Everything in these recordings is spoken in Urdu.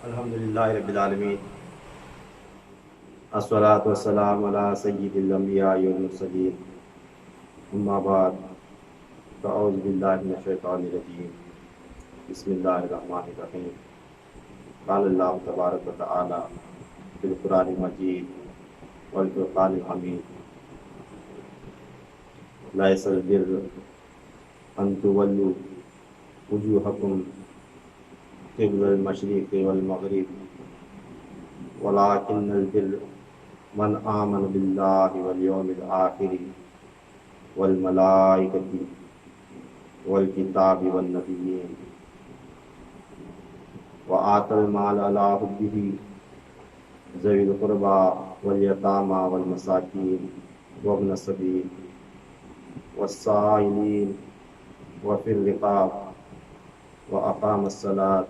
الحمدللہ رب العالمین، الصلاۃ والسلام علی سید الانبیاء والمرسلین، اما بعد فاعوذ باللہ من الشیطان الرجیم، بسم اللہ الرحمن الرحیم۔ قال اللہ تبارک و تعالی فی القرآن المجید والفرقان الحمید، لیس البر ان تولوا وجوہکم قبل المشرق والمغرب ولكن البر من آمن باللہ والیوم الآخر والملائکۃ والکتاب والنبیین وآتى المال على حبه ذوي القربى واليتامى والمساكين وابن السبيل والسائلين وفي الرقاب وأقام الصلاة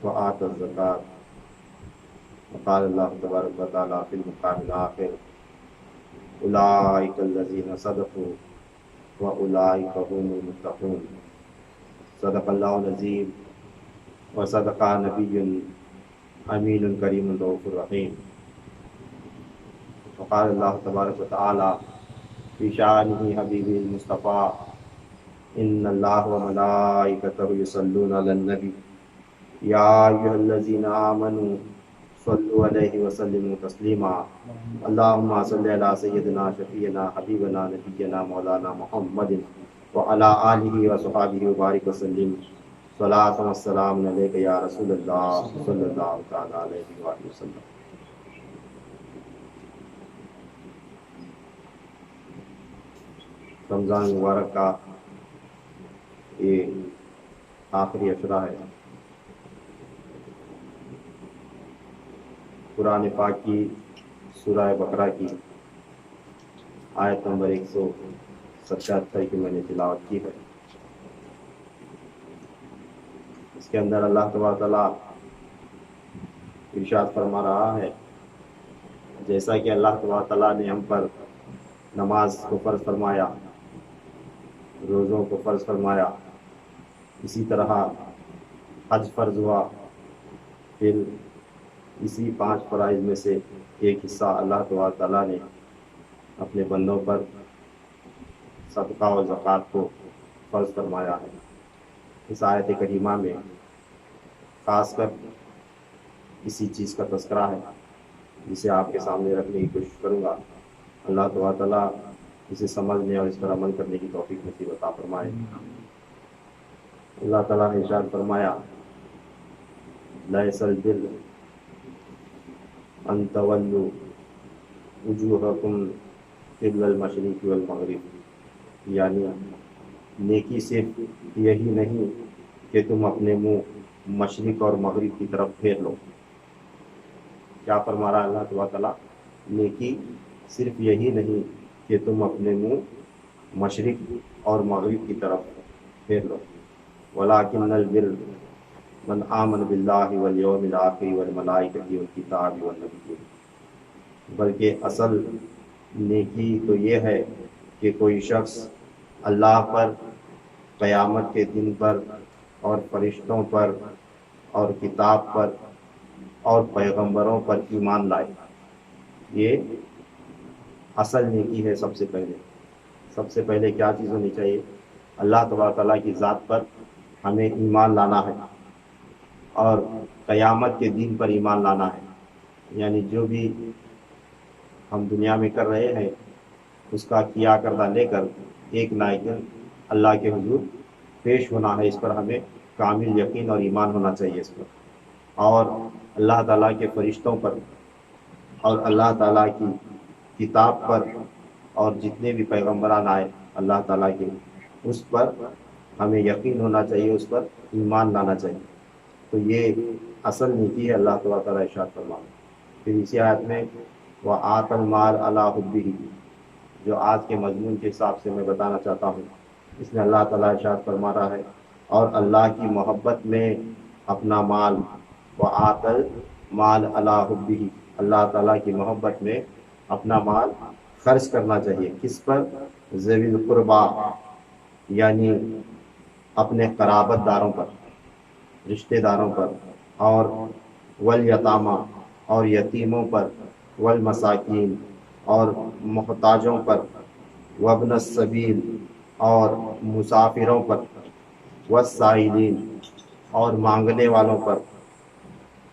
وآتى الزكاة، وقال الله تبارك وتعالى في المقام الآخر أولئك الذين صدقوا وأولئك هم المتقون، صدق الله العظيم وصدق نبي أمين كريم رؤوف رحيم، وقال الله تبارك وتعالى في شأنه حبيبه المصطفى إن الله وملائكته يصلون على النبي يا أيها الذين آمنوا صلوا عليه وسلموا تسليما، اللهم صل على سيدنا شفيعنا حبيبنا نبينا مولانا محمد وعلى آله وصحبه وبارك وسلم، صلاة والسلام عليك يا رسول الله صلى الله تعالى عليه وآله وسلم۔ رمضان مبارک کا یہ آخری اشرہ ہے۔ قرآن پاک کی سورہ بقرہ کی آیت نمبر 177 کی میں نے تلاوت کی ہے۔ اس کے اندر اللہ تبارک تعالیٰ ارشاد فرما رہا ہے، جیسا کہ اللہ تبارک تعالیٰ نے ہم پر نماز کو فرض فرمایا، روزوں کو فرض فرمایا، اسی طرح حج فرض ہوا، پھر اسی 5 فرائض میں سے ایک حصہ اللہ تبارک تعالیٰ نے اپنے بندوں پر صدقہ و زکوٰۃ کو فرض فرمایا ہے۔ اس آیت کریمہ میں خاص کر اسی چیز کا تذکرہ ہے جسے آپ کے سامنے رکھنے کی کوشش کروں گا۔ اللہ تبارک تعالیٰ اسے سمجھنے اور اس پر عمل کرنے کی توفیق نصیب عطا فرمائے۔ اللہ تعالیٰ نے ارشاد فرمایا، لیس البر ان تولوا وجوہکم قبل المشرق والمغرب، یعنی نیکی صرف یہی نہیں کہ تم اپنے منہ مشرق اور مغرب کی طرف پھیر لو۔ کیا فرما رہا ہے اللہ تبارک تعالیٰ؟ نیکی صرف یہی نہیں کہ تم اپنے منہ مشرق اور مغرب کی طرف پھیر لو، وَلَٰكِنَّ الْبِرَّ مَنْ آمَنَ بِاللَّهِ وَالْيَوْمِ الْآخِرِ وَالْمَلَائِكَةِ وَالْكِتَابِ وَالنَّبِيِّينَ، بلکہ اصل نیکی تو یہ ہے کہ کوئی شخص اللہ پر، قیامت کے دن پر، اور فرشتوں پر، اور کتاب پر، اور پیغمبروں پر ایمان لائے۔ یہ اصل نیکی ہے۔ سب سے پہلے کیا چیز ہونی چاہیے؟ اللہ تبارک تعالیٰ کی ذات پر ہمیں ایمان لانا ہے، اور قیامت کے دن پر ایمان لانا ہے، یعنی جو بھی ہم دنیا میں کر رہے ہیں اس کا کیا کردہ لے کر ایک نہ ایک دن اللہ کے حضور پیش ہونا ہے۔ اس پر ہمیں کامل یقین اور ایمان ہونا چاہیے اس پر، اور اللہ تعالیٰ کے فرشتوں پر، اور اللہ تعالیٰ کی کتاب پر، اور جتنے بھی پیغمبران آئے اللہ تعالیٰ کے، اس پر ہمیں یقین ہونا چاہیے، اس پر ایمان لانا چاہیے۔ تو یہ اصل نیکی ہے۔ اللہ تعالیٰ ارشاد فرمایا۔ پھر اسی آیت میں وَآتَى الْمَالَ عَلَىٰ حُبِّهِ، جو آج کے مضمون کے حساب سے میں بتانا چاہتا ہوں، اس میں اللہ تعالیٰ ارشاد فرما رہا ہے، اور اللہ کی محبت میں اپنا مال، وَآتَى الْمَالَ عَلَىٰ حُبِّهِ، اللہ تعالیٰ کی محبت میں اپنا مال خرچ کرنا چاہیے۔ کس پر؟ ذوی القربا، یعنی اپنے قرابت داروں پر، رشتہ داروں پر، اور والیتاما اور یتیموں پر، والمساکین اور محتاجوں پر، وابن السبیل اور مسافروں پر، والسائلین اور مانگنے والوں پر،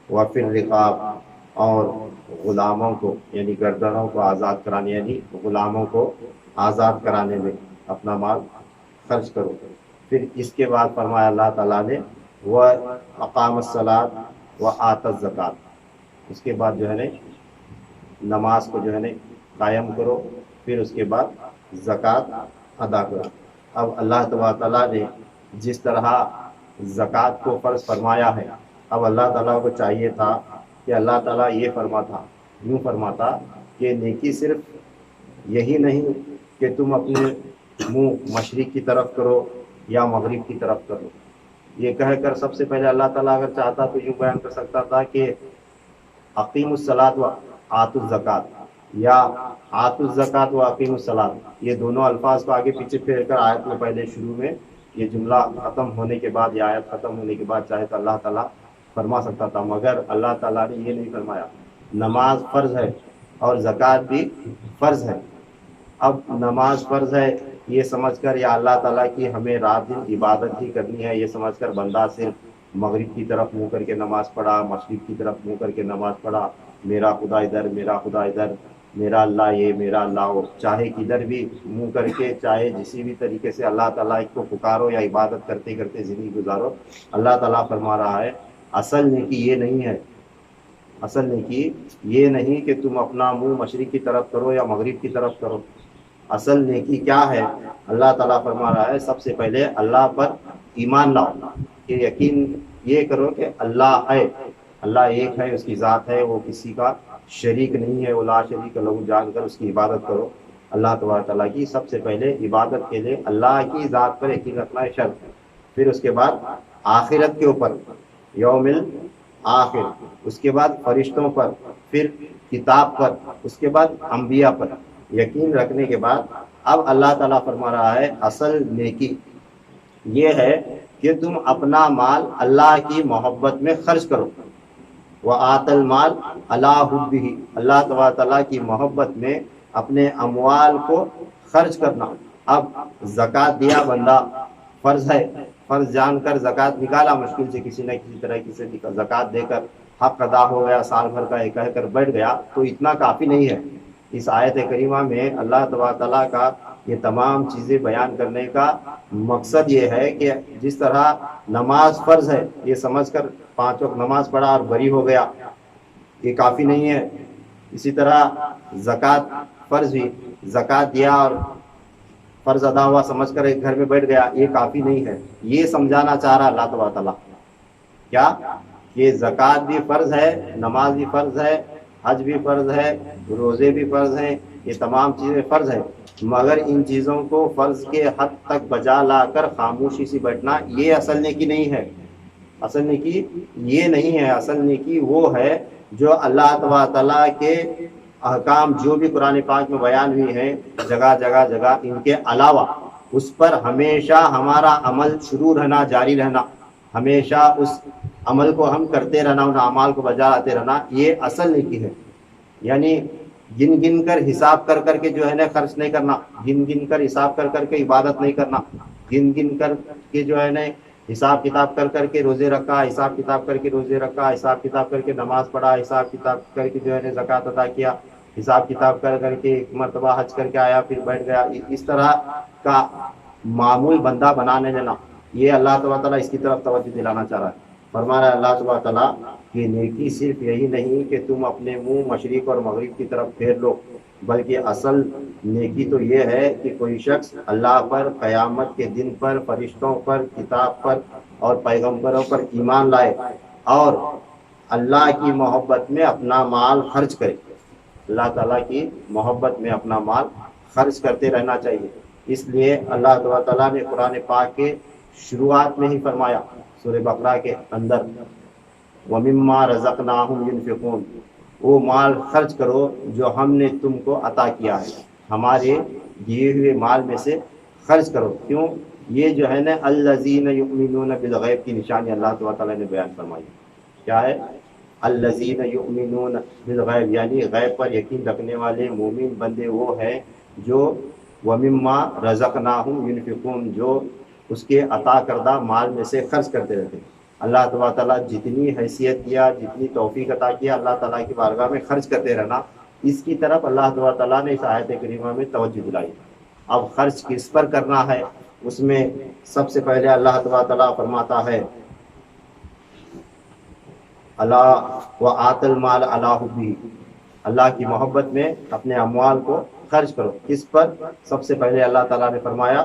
وفی الرقاب اور غلاموں کو یعنی گردنوں کو آزاد کرانے، یعنی غلاموں کو آزاد کرانے میں اپنا مال خرچ کرو۔ پھر اس کے بعد فرمایا اللہ تعالیٰ نے وہ اقام الصلاۃ و آت الزکات، اس کے بعد جو ہے نا نماز کو جو ہے نا قائم کرو، پھر اس کے بعد زکوٰۃ ادا کرو۔ اب اللہ تبارک تعالیٰ نے جس طرح زکوٰۃ کو فرض فرمایا ہے، اب اللہ تعالیٰ کو چاہیے تھا کہ اللہ تعالیٰ یہ یوں فرماتا کہ نیکی صرف یہی نہیں کہ تم اپنے منہ مشرق کی طرف کرو یا مغرب کی طرف کرو۔ یہ کہہ کر سب سے پہلے اللہ تعالیٰ اگر چاہتا تو یوں بیان کر سکتا تھا کہ اقیم الصلاۃ و آت الزکات، یا آت الزکات و اقیم الصلاۃ، یہ دونوں الفاظ کو آگے پیچھے پھیر کر آیت میں پہلے شروع میں یہ جملہ ختم ہونے کے بعد یا آیت ختم ہونے کے بعد چاہے تو اللہ تعالیٰ فرما سکتا تھا، مگر اللہ تعالیٰ نے یہ نہیں فرمایا۔ نماز فرض ہے اور زکوٰۃ بھی فرض ہے۔ اب نماز فرض ہے یہ سمجھ کر یا اللہ تعالیٰ کی ہمیں رات دن عبادت ہی کرنی ہے یہ سمجھ کر بندہ صرف مغرب کی طرف منہ کر کے نماز پڑھا، مشرق کی طرف منہ کر کے نماز پڑھا، میرا خدا ادھر، میرا خدا ادھر، میرا اللہ یہ، میرا اللہ وہ، چاہے کدھر بھی منہ کر کے، چاہے جسی بھی طریقے سے اللہ تعالیٰ کو پکارو یا عبادت کرتے کرتے زندگی گزارو، اللہ تعالیٰ فرما رہا ہے اصل نیکی یہ نہیں ہے، اصل نیکی یہ نہیں کہ تم اپنا منہ مشرق کی طرف کرو یا مغرب کی طرف کرو۔ اصل نیکی کیا ہے؟ اللہ تعالیٰ فرما رہا ہے سب سے پہلے اللہ پر ایمان لاؤ، کہ یقین یہ کرو کہ اللہ ہے، اللہ ایک ہے، اس کی ذات ہے، وہ کسی کا شریک نہیں ہے، وہ لا شریک لہو، جان کر اس کی عبادت کرو۔ اللہ تبارک تعالیٰ کی سب سے پہلے عبادت کے لیے اللہ کی ذات پر یقین رکھنا ہے شرط، پھر اس کے بعد آخرت کے اوپر، یوم الآخر، اس کے بعد فرشتوں پر، پھر کتاب پر، اس کے بعد انبیاء پر یقین رکھنے کے بعد اب اللہ تعالیٰ فرما رہا ہے اصل نیکی یہ ہے کہ تم اپنا مال اللہ کی محبت میں خرچ کرو۔ وآت المال علی حبہ، اللہ تبارک تعالیٰ کی محبت میں اپنے اموال کو خرچ کرنا۔ اب زکوٰۃ دیا بندہ، فرض ہے، فرض جان کر زکوٰۃ نکالا، مشکل سے کسی نہ کسی طرح سے زکوٰۃ دے کر حق ادا ہو گیا، سال بھر کا یہ کہہ کر بیٹھ گیا تو اتنا کافی نہیں ہے۔ اس آیت کریمہ میں اللہ تبارک تعالیٰ کا یہ تمام چیزیں بیان کرنے کا مقصد یہ ہے کہ جس طرح نماز فرض ہے یہ سمجھ کر 5 وقت نماز پڑھا اور بری ہو گیا، یہ کافی نہیں ہے۔ اسی طرح زکوٰۃ فرض ہوئی، زکوٰۃ دیا اور فرض ادا ہوا سمجھ کر ایک گھر میں بیٹھ گیا، یہ کافی نہیں ہے۔ یہ سمجھانا چاہ رہا اللہ تبارک تعالیٰ کیا کہ زکوٰۃ بھی فرض ہے، نماز بھی فرض ہے، حج بھی فرض ہے، روزے بھی فرض ہیں، یہ تمام چیزیں فرض ہیں، مگر ان چیزوں کو فرض کے حد تک بجا لا کر خاموشی سے بیٹھنا یہ اصل نیکی نہیں ہے۔ اصل نیکی یہ نہیں ہے، اصل نیکی وہ ہے جو اللہ تبارک تعالیٰ کے احکام جو بھی قرآن پاک میں بیان ہوئی ہیں جگہ جگہ جگہ، ان کے علاوہ اس پر ہمیشہ ہمارا عمل شروع رہنا، جاری رہنا، ہمیشہ اس عمل کو ہم کرتے رہنا، ان اعمال کو بجا لاتے رہنا، یہ اصل نیکی ہے۔ یعنی گن گن کر حساب کر کر کے جو ہے نا خرچ نہیں کرنا، گن گن کر حساب کر کر کے عبادت نہیں کرنا، گن گن کر کے جو ہے نا حساب کتاب کر کر کے روزے رکھا، حساب کتاب کر کے روزے رکھا، حساب کتاب کر کے نماز پڑھا، حساب کتاب کر کے جو ہے نا زکوٰۃ ادا کیا، حساب کتاب کر کر کے ایک مرتبہ حج کر کے آیا پھر بیٹھ گیا، اس طرح کا معمول بندہ بنانے لینا، یہ اللہ تبارک تعالیٰ اس کی طرف توجہ دلانا چاہ رہا ہے۔ فرما رہا ہے اللہ تبارک تعالیٰ کہ نیکی صرف یہی نہیں کہ تم اپنے منہ مشرق اور مغرب کی طرف پھیر لو، بلکہ اصل نیکی تو یہ ہے کہ کوئی شخص اللہ پر، قیامت کے دن پر، فرشتوں پر، کتاب پر اور پیغمبروں پر ایمان لائے اور اللہ کی محبت میں اپنا مال خرچ کرے۔ اللہ تعالیٰ کی محبت میں اپنا مال خرچ کرتے رہنا چاہیے۔ اس لیے اللہ تعالیٰ نے قرآن پاک کے شروعات میں ہی فرمایا سورہ بقرہ کے اندر، وَمِمَّا رَزَقْنَاهُمْ يُنْفِقُونَ، وہ مال خرچ کرو جو ہم نے تم کو عطا کیا ہے، ہمارے دیے ہوئے مال میں سے خرچ کرو۔ کیوں؟ یہ جو ہے نا الذین یؤمنون بالغیب کی نشانی اللہ تعالیٰ نے بیان فرمائی۔ کیا ہے؟ الذین یؤمنون بالغیب، یعنی غیب پر یقین رکھنے والے مومن بندے وہ ہیں جو ومما رزقناہم ینفقون، جو اس کے عطا کردہ مال میں سے خرچ کرتے رہتے ہیں۔ اللہ تبارک تعالیٰ جتنی حیثیت دیا، جتنی توفیق عطا کیا، اللہ تعالیٰ کی بارگاہ میں خرچ کرتے رہنا، اس کی طرف اللہ تبارک تعالیٰ نے اس آیت کریمہ میں توجہ دلائی۔ اب خرچ کس پر کرنا ہے، اس میں سب سے پہلے اللہ تبارک تعالیٰ فرماتا ہے اللہ وآت المال علی حبہ، اللہ کی محبت میں اپنے اموال کو خرچ کرو۔ کس پر؟ سب سے پہلے اللہ تعالیٰ نے فرمایا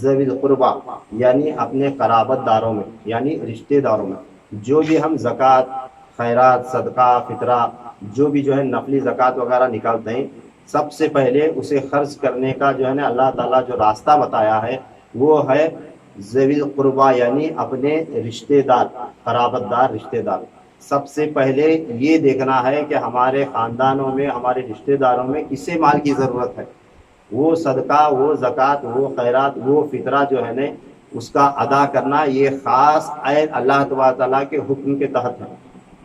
ذوی القربہ، یعنی اپنے قرابت داروں میں، یعنی رشتہ داروں میں۔ جو بھی ہم زکوٰۃ، خیرات، صدقہ، فطرہ، جو بھی جو ہے نفلی زکوٰۃ وغیرہ نکالتے ہیں، سب سے پہلے اسے خرچ کرنے کا جو ہے نا اللہ تعالیٰ جو راستہ بتایا ہے وہ ہے ذوی القربہ، یعنی اپنے رشتہ دار، قرابت دار رشتہ دار۔ سب سے پہلے یہ دیکھنا ہے کہ ہمارے خاندانوں میں، ہمارے رشتہ داروں میں کسے مال کی ضرورت ہے، وہ صدقہ، وہ زکوٰۃ، وہ خیرات، وہ فطرہ جو ہے نا اس کا ادا کرنا، یہ خاص عین اللہ تبارک تعالیٰ کے حکم کے تحت ہے۔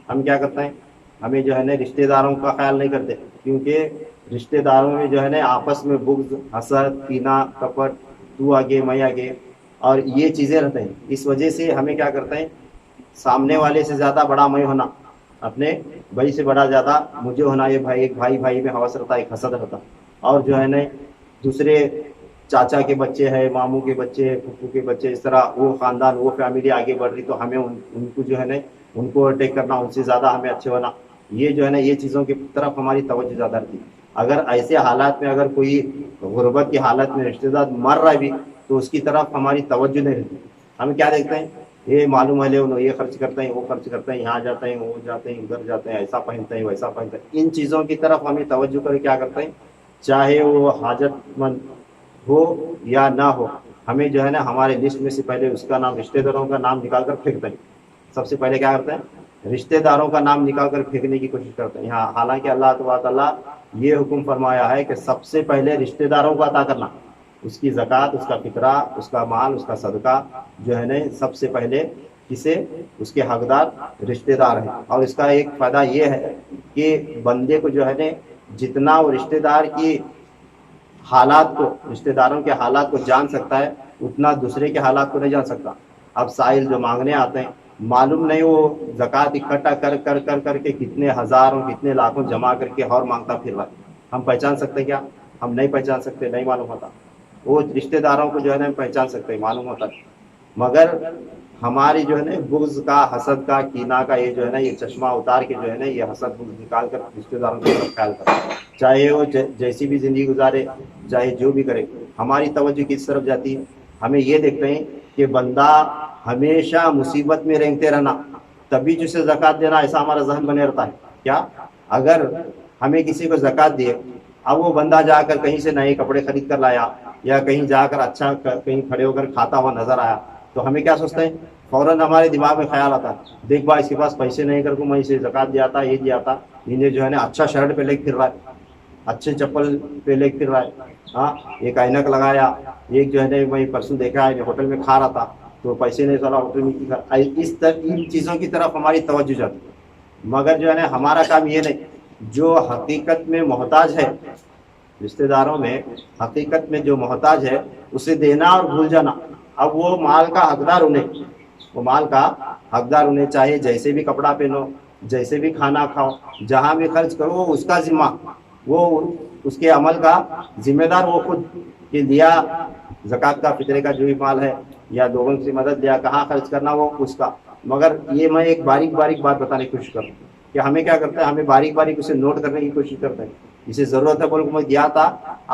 ہم کیا کرتے ہیں؟ ہمیں جو ہے نا رشتہ داروں کا خیال نہیں کرتے، کیونکہ رشتہ داروں میں جو ہے نا آپس میں بغض، حسد، کینہ، کپٹ، تو آگے میں آگے، اور یہ چیزیں رہتے ہیں۔ اس وجہ سے ہمیں کیا کرتے ہیں، سامنے والے سے زیادہ بڑا میں ہونا، اپنے بھائی سے بڑا زیادہ مجھے ہونا، یہ بھائی، ایک بھائی میں حوث رہتا ہے، ایک حسد رہتا، اور جو ہے نا دوسرے چاچا کے بچے ہیں، ماموں کے بچے ہیں، پھپھو کے بچے، اس طرح وہ خاندان، وہ فیملی آگے بڑھ رہی تو ہمیں ان کو جو ہے نا ان کو اٹیک کرنا، ان سے زیادہ ہمیں اچھے ہونا، یہ جو ہے نا یہ چیزوں کی طرف ہماری توجہ زیادہ رہتی۔ اگر ایسے حالات میں اگر کوئی غربت کی حالت میں رشتہ دار مر رہا ہے بھی تو اس کی طرف ہماری توجہ نہیں رہتی۔ ہم کیا دیکھتے ہیں، یہ معلوم ہے لے انہوں، یہ خرچ کرتے ہیں، وہ خرچ کرتے ہیں، یہاں جاتے ہیں، وہ جاتے ہیں، ادھر جاتے ہیں، ایسا پہنتے ہیں، ویسا پہنتے ہیں۔ ان چیزوں کی طرف ہمیں توجہ کر کیا کرتے ہیں، چاہے وہ حاجت مند ہو یا نہ ہو، ہمیں جو ہے نا ہمارے لسٹ میں سے پہلے اس کا نام، رشتہ داروں کا نام نکال کر پھینکتے ہیں۔ سب سے پہلے کیا کرتے ہیں، رشتہ داروں کا نام نکال کر پھینکنے کی کوشش کرتے ہیں۔ ہاں، حالانکہ اللہ تبارک تعالیٰ یہ حکم فرمایا ہے کہ سب سے پہلے رشتہ داروں کو عطا کرنا، اس کی زکوٰۃ، اس کا فطرہ، اس کا مال، اس کا صدقہ جو ہے نا سب سے پہلے کسے، اس کے حقدار رشتہ دار ہیں۔ اور اس کا ایک فائدہ یہ ہے کہ بندے کو جو ہے نا جتنا وہ رشتہ دار کی حالات کو، رشتہ داروں کے حالات کو جان سکتا ہے، اتنا دوسرے کے حالات کو نہیں جان سکتا۔ اب سائل جو مانگنے آتے ہیں، معلوم نہیں وہ زکوٰۃ اکٹھا کر کے کتنے ہزاروں، کتنے لاکھوں جمع کر کے اور مانگتا پھر رہا ہے۔ ہم پہچان سکتے کیا؟ ہم نہیں پہچان سکتے، نہیں معلوم ہوتا۔ وہ رشتہ داروں کو جو ہے نا ہم پہچان سکتے، معلوم ہوتا ہے، مگر ہماری جو ہے نا بغض کا، حسد کا، کینہ کا یہ جو ہے نا یہ چشمہ اتار کے جو ہے نا یہ حسد بغض نکال کر رشتہ داروں کی طرف خیال کرتا ہے، چاہے وہ جیسی بھی زندگی گزارے، چاہے جو بھی کرے، ہماری توجہ کس طرف جاتی ہے؟ ہمیں یہ دیکھتے ہیں کہ بندہ ہمیشہ مصیبت میں رینگتے رہنا، تبھی جسے زکوٰۃ دینا، ایسا ہمارا ذہن بنے رہتا ہے۔ کیا اگر ہمیں کسی کو زکوٰۃ دیے، اب وہ بندہ جا کر کہیں سے نئے کپڑے خرید کر لایا، یا کہیں جا کر اچھا کہیں کھڑے ہو کر کھاتا ہوا نظر آیا، تو ہمیں کیا سوچتے ہیں، فوراً ہمارے دماغ میں خیال آتا ہے، دیکھ بھائی اس کے پاس پیسے نہیں کر کو میں اسے زکوٰۃ دیا تھا، یہ دیا تھا، انہیں جو ہے نا اچھا شرٹ پہ لے کے پھر رہا ہے، اچھے چپل پہ لے کے پھر رہا ہے، ہاں ایک اینک لگایا، ایک جو ہے نا میں پرسوں دیکھا ہے ہوٹل میں کھا رہا تھا تو پیسے نہیں چلا ہوٹل میں، اس طرح ان چیزوں کی طرف ہماری توجہ جاتی ہے۔ مگر جو ہے نا ہمارا کام یہ نہیں، جو حقیقت میں محتاج ہے رشتہ داروں میں، حقیقت میں جو محتاج ہے اسے دینا اور بھول جانا۔ اب وہ مال کا حقدار انہیں، وہ مال کا حقدار انہیں، چاہے جیسے بھی کپڑا پہنو، جیسے بھی کھانا کھاؤ، جہاں بھی خرچ کرو، وہ اس کا ذمہ، وہ اس کے عمل کا ذمہ دار وہ خود، کہ لیا زکوٰۃ کا، فطرے کا جو بھی مال ہے، یا لوگوں سے مدد لیا، کہاں خرچ کرنا وہ اس کا۔ مگر یہ میں ایک باریک بات بتانے کی کوشش کروں کہ ہمیں کیا کرتا ہے، ہمیں باریک اسے نوٹ کرنے کی کوشش کرتے ہیں، اسے ضرورت ہے بول کو میں دیا تھا،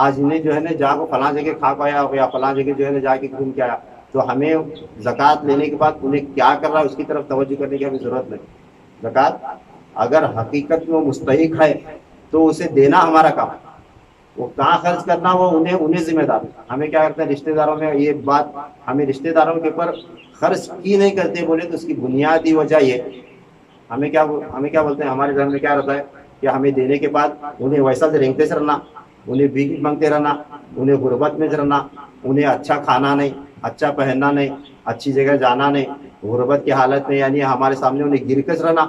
آج انہیں جو ہے نا جا کو فلاں جگہ کھا پایا ہو، یا فلاں جگہ جو ہے نا جا کے گھوم کے آیا، تو ہمیں زکوٰۃ لینے کے بعد انہیں کیا کر رہا ہے اس کی طرف توجہ کرنے کی ہمیں ضرورت نہیں۔ زکوٰۃ اگر حقیقت میں وہ مستحق ہے تو اسے دینا ہمارا کام، وہ کہاں خرچ کرنا وہ انہیں ذمہ دار ہے۔ ہمیں کیا کرتے ہیں رشتہ داروں میں یہ بات، ہمیں رشتہ داروں کے اوپر خرچ کی نہیں کرتے بولے تو اس کی بنیادی وجہ یہ، ہمیں کیا بولتے ہیں، ہمارے ذہن میں کیا رہتا ہے کہ ہمیں دینے کے بعد انہیں ویسا سے رینگتے سے رہنا، انہیں بھیک مانگتے رہنا، انہیں غربت میں رہنا، انہیں اچھا کھانا نہیں، اچھا پہننا نہیں، اچھی جگہ جانا نہیں، غربت کی حالت میں، یعنی ہمارے سامنے انہیں گرکش رہنا،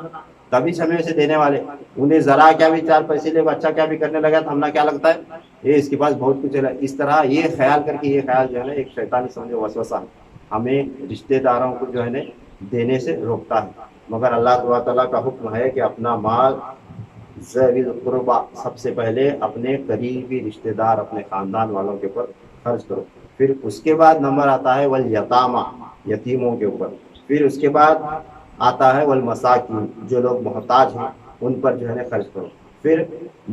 تبھی ہمیں اسے دینے والے. انہیں ذرا کیا بھی 4 پیسے لے اچھا کیا بھی کرنے لگا تو ہمیں کیا لگتا ہے یہ اس کے پاس بہت کچھ ہے. اس طرح یہ خیال کر کے، یہ خیال جو ہے نا ایک شیطانی سمجھو وسوسہ ہمیں رشتہ داروں کو جو ہے نا دینے سے روکتا ہے. مگر اللہ تعالیٰ کا حکم ہے کہ اپنا مال ذوی القربا، سب سے پہلے اپنے قریبی رشتہ دار، اپنے خاندان والوں کے اوپر خرچ کرو. پھر اس کے بعد نمبر آتا ہے والیتاما، یتیموں کے اوپر. پھر اس کے بعد آتا ہے والمساکین، جو لوگ محتاج ہیں ان پر جو ہے نا خرچ کرو. پھر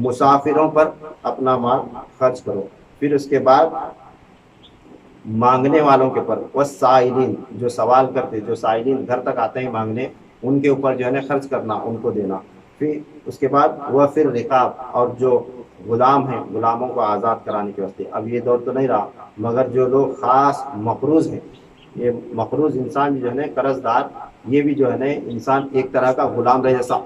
مسافروں پر اپنا مال خرچ کرو. پھر اس کے بعد مانگنے والوں کے اوپر، والسائلین، جو سوال کرتے، جو سائلین گھر تک آتے ہیں مانگنے، ان کے اوپر جو ہے نا خرچ کرنا، ان کو دینا. پھر اس کے بعد وہ پھر رقاب، اور جو غلام ہیں غلاموں کو آزاد کرانے کے واسطے. اب یہ دور تو نہیں رہا، مگر جو لوگ خاص مقروض ہیں، یہ مقروض انسان جو ہے نا قرض دار، یہ بھی جو ہے نا انسان ایک طرح کا غلام رہ جیسا.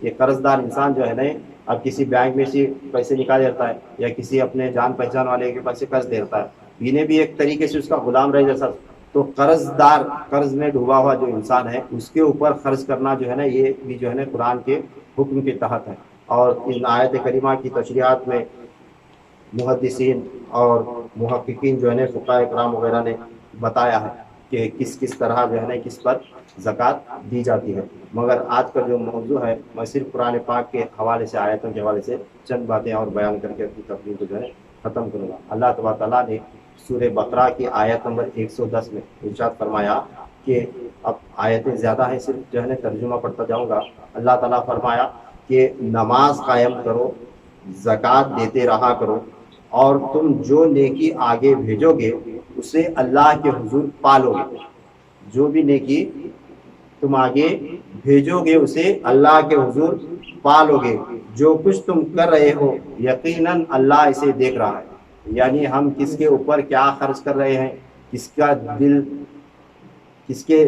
یہ قرض دار انسان جو ہے نا اب کسی بینک میں سے پیسے نکال دیتا ہے، یا کسی اپنے جان پہچان والے کے پاس سے قرض دیتا ہے، انہیں بھی ایک طریقے سے اس کا غلام رہ جیسا. تو قرض دار، قرض میں ڈوبا ہوا جو انسان ہے، اس کے اوپر خرچ کرنا جو ہے نا یہ بھی جو ہے نا قرآن کے حکم کے تحت ہے. اور ان آیت کریمہ کی تشریحات میں محدثین اور محققین جو ہے نا فقہاء کرام وغیرہ نے بتایا ہے کہ کس کس طرح جو ہے نا کس پر زکوٰۃ دی جاتی ہے. مگر آج کا جو موضوع ہے، میں صرف قرآن پاک کے حوالے سے، آیتوں کے حوالے سے چند باتیں اور بیان کر کے اپنی تقریر کو جو ہے ختم کروں گا. اللہ تبارک تعالیٰ نے سورہ بقرہ کی آیت نمبر 110 میں ارشاد فرمایا کہ اب آیتیں زیادہ ہیں، صرف جو ہے نا ترجمہ پڑھتا جاؤں گا. اللہ تعالیٰ فرمایا کہ نماز قائم کرو، زکوٰۃ دیتے رہا کرو، اور تم جو نیکی آگے بھیجو گے اسے اللہ کے حضور پالو گے. جو بھی نیکی تم آگے بھیجو گے اسے اللہ کے حضور پالو گے. جو کچھ تم کر رہے ہو یقیناً اللہ اسے دیکھ رہا ہے. یعنی ہم کس کے اوپر کیا خرچ کر رہے ہیں، کس کا دل، کس کے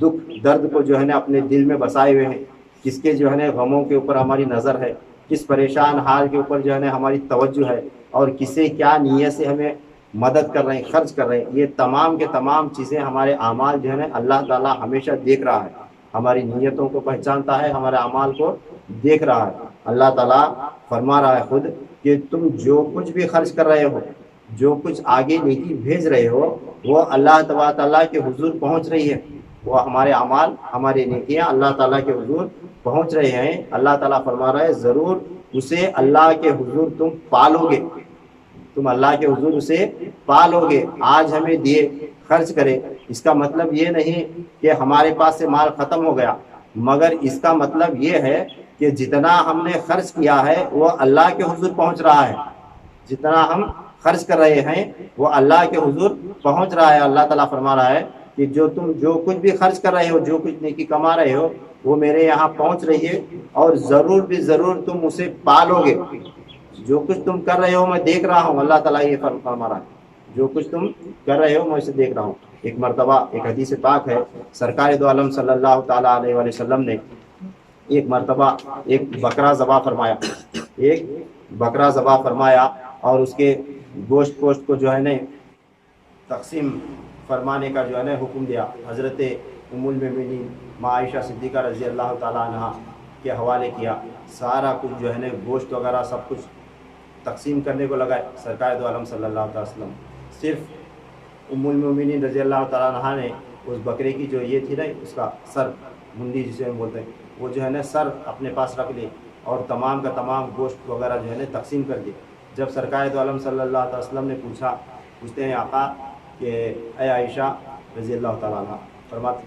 دکھ درد کو جو ہے نا اپنے دل میں بسائے ہوئے ہیں، کس کے جو ہے نا غموں کے اوپر ہماری نظر ہے، کس پریشان حال کے اوپر جو ہے نا ہماری توجہ ہے، اور کسے کیا نیت سے ہمیں مدد کر رہے ہیں، خرچ کر رہے ہیں. یہ تمام کے تمام چیزیں، ہمارے اعمال جو ہے نا اللہ تعالیٰ ہمیشہ دیکھ رہا ہے. ہماری نیتوں کو پہچانتا ہے، ہمارے اعمال کو دیکھ رہا ہے. اللہ تعالیٰ فرما رہا ہے خود کہ تم جو کچھ بھی خرچ کر رہے ہو، جو کچھ آگے نیکی بھیج رہے ہو، وہ اللہ تبارک تعالیٰ کے حضور پہنچ رہی ہے. وہ ہمارے اعمال، ہماری نیکیاں اللہ تعالیٰ کے حضور پہنچ رہے ہیں. اللہ تعالیٰ فرما رہا ہے ضرور اسے اللہ کے حضور تم پالو گے، تم اللہ کے حضور اسے پالو گے. آج ہمیں دیے، خرچ کرے، اس کا مطلب یہ نہیں کہ ہمارے پاس سے مال ختم ہو گیا، مگر اس کا مطلب یہ ہے کہ جتنا ہم نے خرچ کیا ہے وہ اللہ کے حضور پہنچ رہا ہے. جتنا ہم خرچ کر رہے ہیں وہ اللہ کے حضور پہنچ رہا ہے. اللہ تعالیٰ فرما رہا ہے کہ تم جو کچھ بھی خرچ کر رہے ہو، جو کچھ نیکی کما رہے ہو، وہ میرے یہاں پہنچ رہی ہے، اور ضرور بھی ضرور تم اسے پالو گے. جو کچھ تم کر رہے ہو میں دیکھ رہا ہوں. اللہ تعالیٰ یہ فرما رہا ہے جو کچھ تم کر رہے ہو میں اسے دیکھ رہا ہوں. ایک مرتبہ ایک حدیث پاک ہے، سرکار دو عالم صلی اللہ تعالیٰ علیہ وآلہ وسلم نے ایک مرتبہ ایک بکرا ذبح فرمایا، ایک بکرا ذبح فرمایا، اور اس کے گوشت کو جو ہے نا تقسیم فرمانے کا جو ہے نا حکم دیا. حضرت ام المؤمنین ماں عائشہ صدیقہ رضی اللہ تعالیٰ عنہ کے حوالے کیا. سارا کچھ جو ہے نا گوشت وغیرہ سب کچھ تقسیم کرنے کو لگائے. سرکار دو عالم صلی اللہ علیہ وسلم صرف ام المؤمنین رضی اللہ تعالیٰ عنہ نے اس بکرے کی جو یہ تھی نا، اس کا سر، منڈی جسے ہم بولتے ہیں، وہ جو ہے نا سر اپنے پاس رکھ لی، اور تمام کا تمام گوشت وغیرہ جو ہے نا تقسیم کر دی. جب سرکار دو عالم صلی اللہ علیہ وسلم نے پوچھتے ہیں آقا کہ اے عائشہ رضی اللہ تعالیٰ عنہ،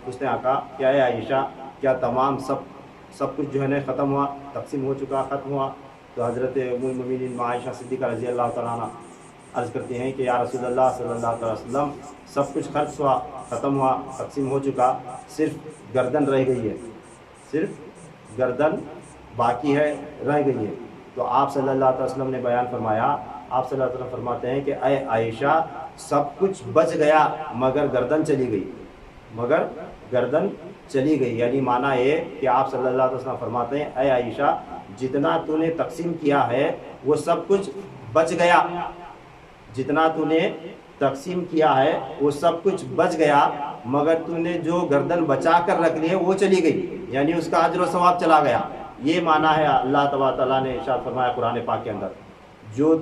پوچھتے ہیں آقا کہ اے عائشہ کیا تمام سب کچھ جو ہے نا ختم ہوا، تقسیم ہو چکا، ختم ہوا؟ تو حضرت ام المؤمنین ماں عائشہ صدیقہ رضی اللہ تعالیٰ عنہ عرض کرتی ہیں کہ یا رسول اللہ صلی اللہ علیہ وسلم، سب کچھ خرچ ہوا، ختم ہوا، تقسیم ہو چکا، صرف گردن رہ گئی ہے، صرف گردن باقی ہے، رہ گئی ہے. تو آپ صلی اللہ علیہ وسلم نے بیان فرمایا، آپ صلی اللہ علیہ وسلم فرماتے ہیں کہ اے عائشہ سب کچھ بچ گیا مگر گردن چلی گئی، مگر گردن چلی گئی. یعنی معنی یہ کہ آپ صلی اللہ علیہ وسلم فرماتے ہیں اے عائشہ جتنا تو نے تقسیم کیا ہے وہ سب کچھ بچ گیا، جتنا تو نے تقسیم کیا ہے وہ سب کچھ بچ گیا، مگر تو نے جو گردن بچا کر رکھ لی ہے وہ چلی گئی، یعنی اس کا اجر و ثواب چلا گیا۔ یہ معنی ہے اللہ تبارک تعالیٰ نے ارشاد فرمایا قرآن پاک کے اندر،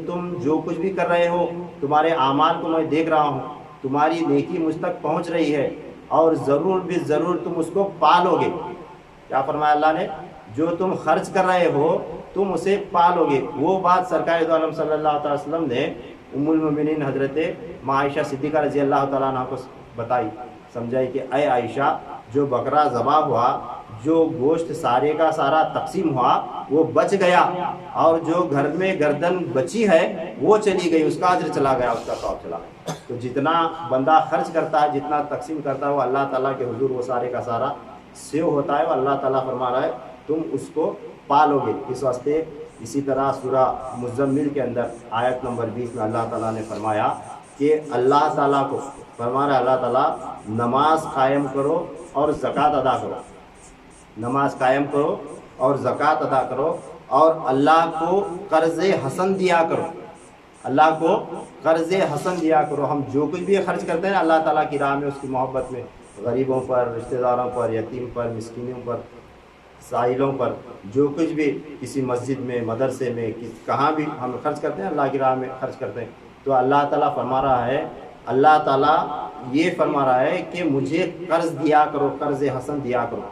تم جو کچھ بھی کر رہے ہو، تمہارے اعمال کو میں دیکھ رہا ہوں، تمہاری نیکی مجھ تک پہنچ رہی ہے، اور ضرور بھی ضرور تم اس کو پالو گے۔ کیا فرمایا اللہ نے؟ جو تم خرچ کر رہے ہو تم اسے پالو گے۔ وہ بات سرکار دو عالم صلی اللہ تعالی وسلم نے ام المومنین حضرت عائشہ صدیقہ رضی اللہ تعالیٰ عنہ کو بتائی، سمجھائی کہ اے عائشہ، جو بکرا ذبح ہوا، جو گوشت سارے کا سارا تقسیم ہوا وہ بچ گیا، اور جو گھر میں گردن بچی ہے وہ چلی گئی، اس کا اجر چلا گیا، اس کا ثواب چلا گیا۔ تو جتنا بندہ خرچ کرتا ہے، جتنا تقسیم کرتا ہے، وہ اللہ تعالیٰ کے حضور وہ سارے کا سارا سیو ہوتا ہے، اور اللہ تعالیٰ فرما رہا ہے تم اس کو پالو گے۔ اس واسطے اسی طرح سورہ مزمل کے اندر آیت نمبر 20 میں اللہ تعالیٰ نے فرمایا کہ اللہ تعالیٰ کو فرما رہا ہے، اللہ تعالیٰ نماز قائم کرو اور زکوٰۃ ادا کرو، نماز قائم کرو اور زکوٰۃ ادا کرو، اور اللہ کو قرض حسن دیا کرو، اللہ کو قرض حسن دیا کرو۔ ہم جو کچھ بھی خرچ کرتے ہیں اللہ تعالیٰ کی راہ میں، اس کی محبت میں، غریبوں پر، رشتہ داروں پر، یتیم پر، مسکینوں پر، سائلوں پر، جو کچھ بھی کسی مسجد میں، مدرسے میں، کہاں بھی ہم خرچ کرتے ہیں اللہ کی راہ میں خرچ کرتے ہیں، تو اللہ تعالیٰ فرما رہا ہے، اللہ تعالیٰ یہ فرما رہا ہے کہ مجھے قرض دیا کرو، قرض حسن دیا کرو،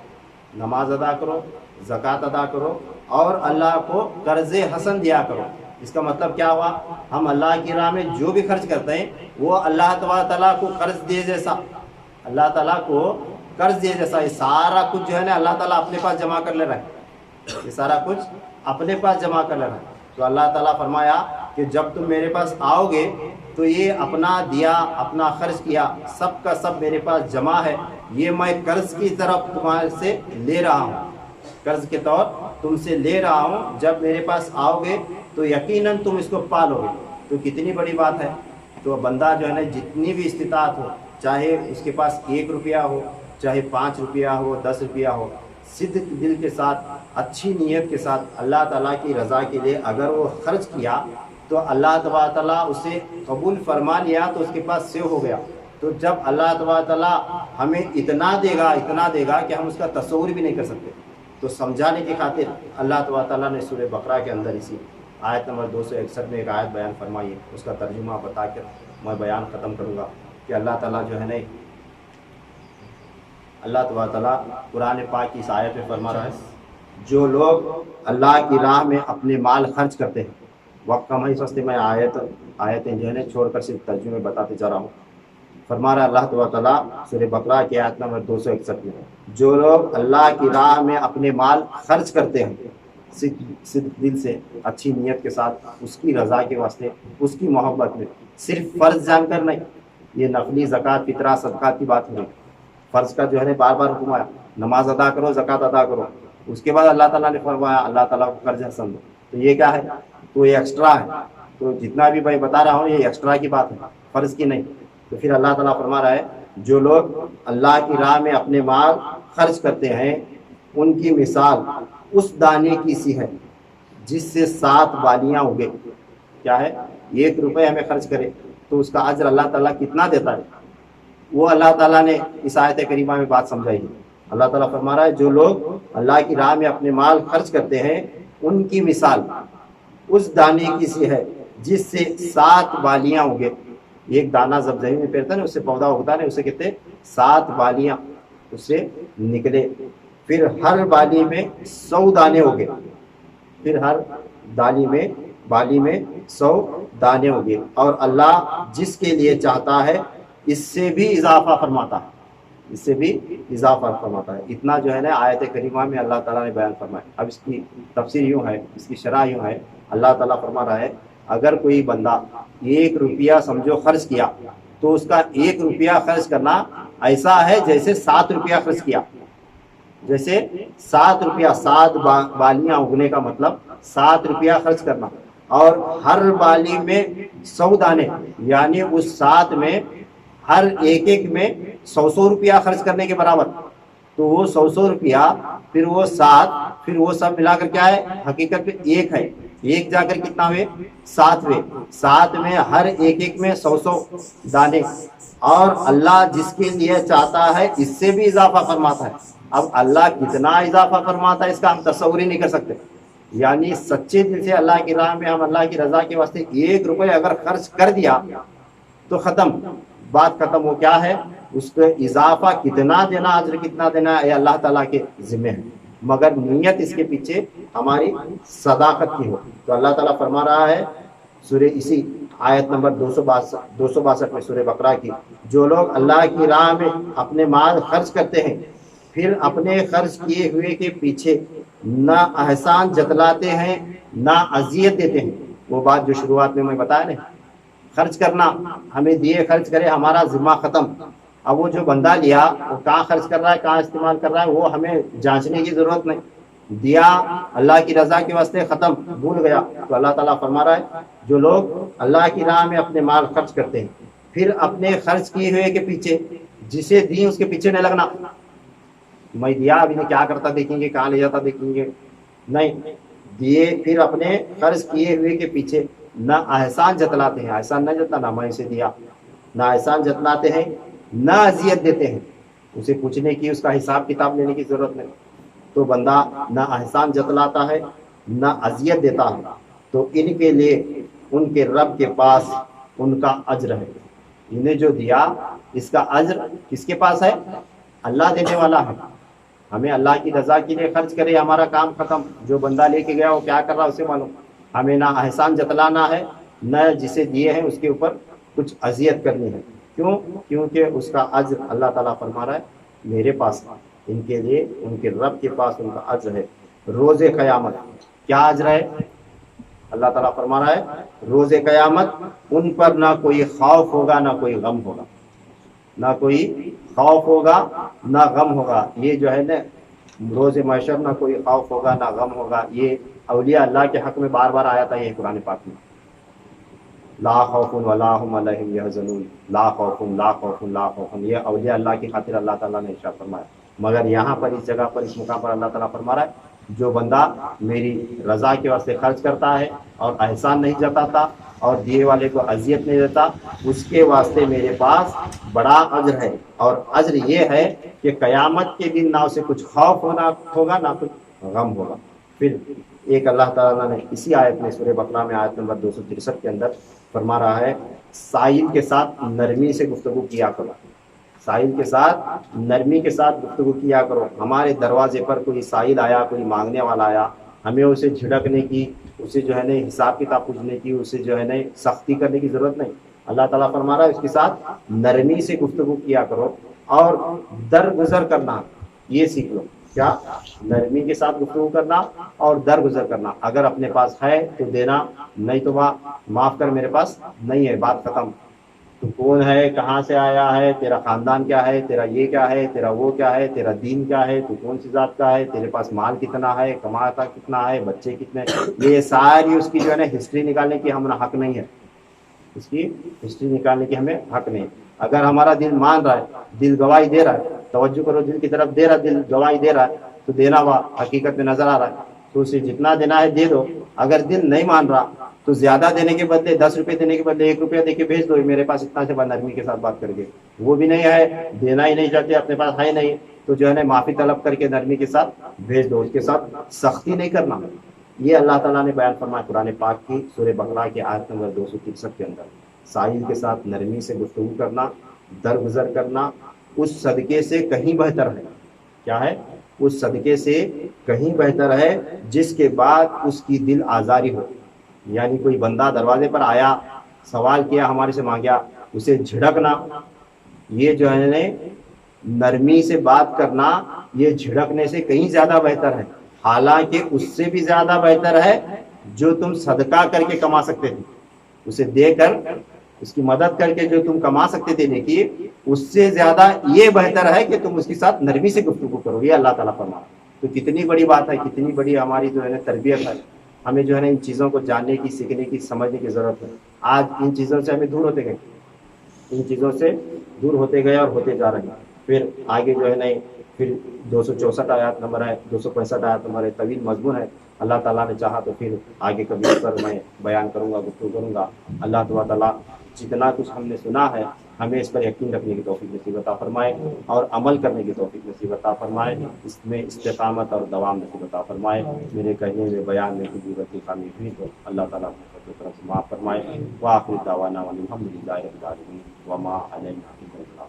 نماز ادا کرو، زکوٰۃ ادا کرو، اور اللہ کو قرض حسن دیا کرو۔ اس کا مطلب کیا ہوا؟ ہم اللہ کی راہ میں جو بھی خرچ کرتے ہیں وہ اللہ تبارک تعالیٰ کو قرض دے جیسا، اللہ تعالیٰ کو قرض دے جیسا، یہ سارا کچھ جو ہے نا اللہ تعالیٰ اپنے پاس جمع کر لے رہا ہے، یہ سارا کچھ اپنے پاس جمع کر لے رہا ہے۔ تو اللہ تعالیٰ فرمایا کہ جب تم میرے پاس آؤ گے تو یہ اپنا دیا، اپنا خرچ کیا، سب کا سب میرے پاس جمع ہے، یہ میں قرض کی طرف تمہارے سے لے رہا ہوں، قرض کے طور تم سے لے رہا ہوں، جب میرے پاس آؤ گے تو یقیناً تم اس کو پالو گے۔ تو کتنی بڑی بات ہے۔ تو بندہ جو ہے نا جتنی بھی استطاعت ہو، چاہے اس کے پاس 1 روپیہ ہو، چاہے 5 روپیہ ہو، 10 روپیہ ہو، صدق دل کے ساتھ، اچھی نیت کے ساتھ اللہ تعالیٰ کی رضا کے لیے اگر وہ خرچ کیا تو اللہ تبارک تعالیٰ اسے قبول فرما لیا تو اس کے پاس سیو ہو گیا۔ تو جب اللہ تبارک تعالیٰ ہمیں اتنا دے گا کہ ہم اس کا تصور بھی نہیں کر سکتے، تو سمجھانے کی خاطر اللہ تبارک تعالیٰ نے سورہ بقرہ کے اندر اسی آیت نمبر 261 میں ایک آیت بیان فرمائی ہے، اس کا ترجمہ بتا کر میں بیان ختم کروں گا کہ اللہ تعالیٰ جو ہے نا، اللہ تبارک تعالیٰ قرآن پاک کی اس آیت میں فرما رہا ہے، جو لوگ اللہ کی راہ میں اپنے مال خرچ کرتے ہیں، وقت کم ہے اس واسطے میں آیتیں جو ہے نا چھوڑ کر صرف ترجمے بتاتے جا رہا ہوں۔ فرما رہا ہے اللہ تبارک تعالیٰ سورہ بقرہ کی آیت نمبر 261 میں، جو لوگ اللہ کی راہ میں اپنے مال خرچ کرتے ہیں صدق دل سے، اچھی نیت کے ساتھ، اس کی رضا کے واسطے، اس کی محبت میں، صرف فرض جان کر نہیں، یہ نفلی زکوٰۃ فطرہ صدقات کی بات نہیں، فرض کا جو ہے بار بار حکم آیا، نماز ادا کرو، زکوٰۃ ادا کرو، اس کے بعد اللہ تعالیٰ نے فرمایا اللہ تعالیٰ کو قرض حسن دو، تو یہ کیا ہے؟ تو یہ ایکسٹرا ہے۔ تو جتنا بھی میں بتا رہا ہوں یہ ایکسٹرا کی بات ہے، فرض کی نہیں۔ تو پھر اللہ تعالیٰ فرما رہا ہے جو لوگ اللہ کی راہ میں اپنے مال خرچ کرتے ہیں ان کی مثال اس دانے کی سی ہے جس سے 7 بالیاں اگے۔ کیا ہے؟ 1 روپے ہمیں خرچ کرے تو اس کا اجر اللہ تعالیٰ کتنا دیتا ہے، وہ اللہ تعالیٰ نے اس آیت کریمہ میں بات سمجھائی ہے۔ اللہ تعالیٰ فرما رہا ہے جو لوگ اللہ کی راہ میں اپنے مال خرچ کرتے ہیں ان کی مثال اس دانے کی سی ہے جس سے 7 بالیاں اگے۔ ایک دانہ جب زمین میں پھیرتا ہے نا، اس سے پودا اگتا ہے، اسے کہتے ہیں 7 بالیاں اس سے نکلے، پھر ہر بالی میں 100 دانے اگے، پھر ہر بالی میں 100 دانے اگے، اور اللہ جس کے لیے چاہتا ہے اس سے بھی اضافہ فرماتا ہے، اس سے بھی اضافہ فرماتا ہے۔ اتنا جو ہے نا آیت کریمہ میں اللہ تعالیٰ نے بیان فرمایا۔ اب اس کی تفسیر یوں ہے، اس کی شرح یوں ہے، اللہ تعالیٰ فرما رہا ہے اگر کوئی بندہ 1 روپیہ سمجھو خرچ کیا تو اس کا 1 روپیہ خرچ کرنا ایسا ہے جیسے 7 روپیہ خرچ کیا، جیسے 7 روپیہ، 7 بالیاں اگنے کا مطلب 7 روپیہ خرچ کرنا، اور ہر بالی میں 100 دانے، یعنی اس 7 میں ہر ایک میں 100 روپیہ خرچ کرنے کے برابر۔ تو وہ 100 روپیہ، پھر وہ 7، پھر وہ سب ملا کر کیا ہے؟ حقیقت میں 1 ہے، ایک جا کر کتنا ہوئے؟ 7 ہوئے، 7 میں ہر ایک میں 100 دانے، اور اللہ جس کے لیے چاہتا ہے اس سے بھی اضافہ فرماتا ہے۔ اب اللہ کتنا اضافہ فرماتا ہے اس کا ہم تصور ہی نہیں کر سکتے۔ یعنی سچے دل سے اللہ کی راہ میں ہم اللہ کی رضا کے واسطے 1 روپے اگر خرچ کر دیا تو ختم، بات ختم۔ وہ کیا ہے؟ اس کو اضافہ کتنا دینا، اجر کتنا دینا، یہ اللہ تعالیٰ کے ذمہ ہے، مگر نیت اس کے پیچھے ہماری صداقت کی ہو۔ تو اللہ تعالیٰ فرما رہا ہے سورہ اسی آیت نمبر 262 میں سورہ بقرہ کی، جو لوگ اللہ کی راہ میں اپنے مال خرچ کرتے ہیں پھر اپنے خرچ کیے ہوئے کے پیچھے نہ احسان جتلاتے ہیں نہ اذیت دیتے ہیں۔ وہ بات جو شروعات میں بتایا نا، خرچ کرنا، ہمیں دیے خرچ کرے، ہمارا ذمہ ختم۔ اب وہ جو بندہ لیا وہ کہاں خرچ کر رہا ہے، کہاں استعمال کر رہا ہے، وہ ہمیں جانچنے کی ضرورت نہیں۔ دیا اللہ کی رضا کے واسطے، ختم، بھول گیا۔ تو اللہ تعالیٰ فرما رہا ہے جو لوگ اللہ کی راہ میں اپنے مال خرچ کرتے ہیں پھر اپنے خرچ کیے ہوئے کے پیچھے، جسے دی اس کے پیچھے نہیں لگنا، میں دیا اب انہیں کیا کرتا دیکھیں گے، کہاں لے جاتا دیکھیں گے، نہیں، دیے پھر اپنے خرچ کیے ہوئے کے پیچھے نہ احسان جتلاتے ہیں، احسان نہ جتلانا، میں اسے دیا، نہ احسان جتلاتے ہیں نہ اذیت دیتے ہیں، اسے پوچھنے کی، اس کا حساب کتاب لینے کی ضرورت نہیں۔ تو بندہ نہ احسان جتلاتا ہے نہ اذیت دیتا ہے، تو ان کے لیے ان کے رب کے پاس ان کا اجر ہے۔ انہیں جو دیا اس کا اجر کس کے پاس ہے؟ اللہ دینے والا ہے۔ ہمیں اللہ کی رضا کے لیے خرچ کرے، ہمارا کام ختم۔ جو بندہ لے کے گیا وہ کیا کر رہا اسے معلوم۔ ہمیں نہ احسان جتلانا ہے نہ جسے دیے ہیں اس کے اوپر کچھ اذیت کرنی ہے۔ کیوں؟ کیونکہ اس کا اجر اللہ تعالیٰ فرما رہا ہے میرے پاس، ان کے لیے ان کے رب کے پاس ان کا اجر ہے۔ روز قیامت کیا اجر ہے؟ اللہ تعالیٰ فرما رہا ہے روز قیامت ان پر نہ کوئی خوف ہوگا نہ کوئی غم ہوگا، نہ کوئی خوف ہوگا نہ غم ہوگا۔ یہ جو ہے نا روز محشر، نہ کوئی خوف ہوگا نہ غم ہوگا، یہ اولیاء اللہ کے حق میں بار بار آیا تھا یہ قرآن پاک میں، لا خوف ولا هم علیہم یحزنون، لا خوف لا خوف لا خوف، یہ اولیاء اللہ کی خاطر اللہ تعالیٰ نے ارشاد فرمایا۔ مگر یہاں پر اس جگہ پر اس مقام پر اللہ تعالیٰ فرما رہا ہے جو بندہ میری رضا کے واسطے خرچ کرتا ہے اور احسان نہیں جتاتا اور دیے والے کو اذیت نہیں دیتا، اس کے واسطے میرے پاس بڑا اجر ہے۔ اور اجر یہ ہے کہ قیامت کے دن نہ اسے کچھ خوف ہوگا نہ کچھ غم ہوگا۔ پھر ایک اللہ تعالیٰ نے اسی آیت میں سورہ بقرہ میں آیت نمبر 263 کے اندر فرما رہا ہے سائل کے ساتھ نرمی سے گفتگو کیا کرو، سائل کے ساتھ نرمی کے ساتھ گفتگو کیا کرو۔ ہمارے دروازے پر کوئی سائل آیا، کوئی مانگنے والا آیا، ہمیں اسے جھڑکنے کی، اسے جو ہے نا حساب کتاب پوچھنے کی، اسے جو ہے نا سختی کرنے کی ضرورت نہیں۔ اللہ تعالیٰ فرما رہا ہے اس کے ساتھ نرمی سے گفتگو کیا کرو اور درگزر کرنا یہ سیکھ لو۔ کیا؟ نرمی کے ساتھ گفتگو کرنا اور درگزر کرنا۔ اگر اپنے پاس ہے تو دینا، نہیں تو معاف کر میرے پاس نہیں ہے، بات ختم۔ تو کون ہے، کہاں سے آیا ہے، تیرا خاندان کیا ہے، تیرا یہ کیا ہے، تیرا وہ کیا ہے، تیرا دین کیا ہے، تو کون سی ذات کا ہے، تیرے پاس مال کتنا ہے، کماتا کتنا ہے، بچے کتنے، یہ ساری اس کی جو ہے نا ہسٹری نکالنے کی ہمارا حق نہیں ہے، اس کی ہسٹری نکالنے کی ہمیں حق نہیں۔ اگر ہمارا دل مان رہا ہے، دل گواہی دے رہا ہے، توجہ کرو، دل کی طرف دے رہا، دل گواہی دے رہا ہے، تو دینا ہوا حقیقت میں نظر آ رہا ہے، تو اسے جتنا دینا ہے دے دو۔ اگر دل نہیں مان رہا تو زیادہ دینے کے بدلے 10 روپے دینے کے بدلے 1 روپیہ دے کے بھیج دو، میرے پاس اتنا سے نرمی کے ساتھ بات کر کے۔ وہ بھی نہیں ہے، دینا ہی نہیں چاہتے، اپنے پاس ہے نہیں، تو جو ہے نا معافی طلب کر کے نرمی کے ساتھ بھیج دو، اس کے ساتھ سختی نہیں کرنا۔ یہ اللہ تعالیٰ نے بیان فرمایا قرآن پاک کی سورہ بقرہ کی آیت نمبر 263 کے اندر۔ سائل کے ساتھ نرمی سے گفتگو کرنا، درگزر کرنا، اس صدقے سے کہیں بہتر ہے۔ کیا ہے؟ اس صدقے سے کہیں بہتر ہے جس کے بعد اس کی دل آزاری ہو۔ یعنی کوئی بندہ دروازے پر آیا، سوال کیا، ہمارے سے مانگیا، اسے جھڑکنا، یہ جو ہے نرمی سے بات کرنا، یہ جھڑکنے سے کہیں زیادہ بہتر ہے۔ حالانکہ اس سے بھی زیادہ بہتر ہے جو تم صدقہ کر کے کما سکتے تھے، اسے دے کر، اس کی مدد کر کے جو تم کما سکتے تھے نیکی، اس سے زیادہ یہ بہتر ہے کہ تم اس کے ساتھ نرمی سے گفتگو کرو۔ یہ اللہ تعالیٰ فرما۔ تو کتنی بڑی بات ہے، کتنی بڑی ہماری جو ہے نا تربیت ہے۔ ہمیں جو ہے نا ان چیزوں کو جاننے کی، سیکھنے کی، سمجھنے کی ضرورت ہے۔ آج ان چیزوں سے ہمیں دور ہوتے گئے، ان چیزوں سے دور ہوتے گئے اور ہوتے جا رہے ہیں۔ پھر آگے جو ہے نہیں پھر 264 آیات نمبر ہے 265 آیات نمبر ہے، طویل مضمون ہے. اللہ تعالیٰ نے چاہا تو پھر آگے کبھی اس پر میں بیان کروں گا، گفتگو کروں گا. اللہ تعالیٰ جتنا کچھ ہم نے سنا ہے ہمیں اس پر یقین رکھنے کی توفیق نصیب عطا فرمائے اور عمل کرنے کی توفیق نصیب عطا فرمائے، اس میں استقامت اور دوام نصیب عطا فرمائے. میرے کہنے میں بیان میں کوئی غلطی خامی ہوئی تو اللہ تعالیٰ اپنے طرف سے معاف فرمائے. وآخر دعوانا الحمد للہ رب العالمین وما علینا الا البلاغ.